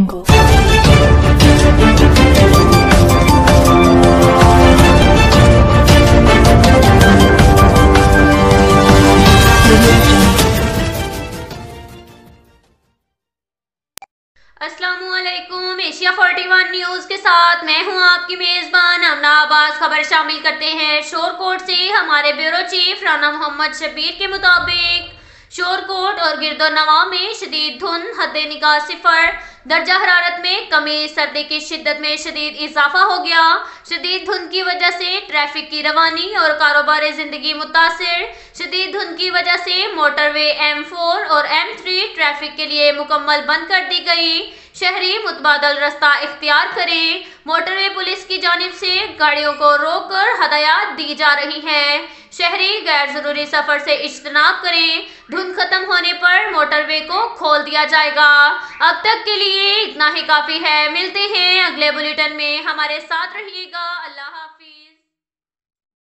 السلام علیکم، Asia 41 news کے ساتھ میں ہوں آپ کی میزبان امنا عباس۔ خبر شامل کرتے ہیں شور کوٹ سے۔ ہمارے بیورو چیف رانا محمد شبیر کے مطابق شور کوٹ اور گرد و نواح میں شدید دھند، حد نگاہ 0 درجہ حرارت میں کمی، سردی کی شدت میں شدید اضافہ ہو گیا۔ شدید دھند کی وجہ سے ٹریفک کی روانی اور کاروبار زندگی متاثر۔ شدید دھند کی وجہ سے موٹر وے M4 اور M3 ٹریفک کے لیے مکمل بند کر دی گئی۔ شہری متبادل رستہ اختیار کریں۔ موٹر وے پولیس کی جانب سے گاڑیوں کو روک کر ہدایات دی جا رہی ہیں۔ شہری غیر ضروری سفر سے اجتناب کریں۔ دھند ختم ہونے پر موٹر وے کو کھول دیا جائے گا۔ اب تک کے لیے اتنا ہی کافی ہے۔ ملتے ہیں اگلے بلیٹن میں، ہمارے ساتھ رہیے گا۔ اللہ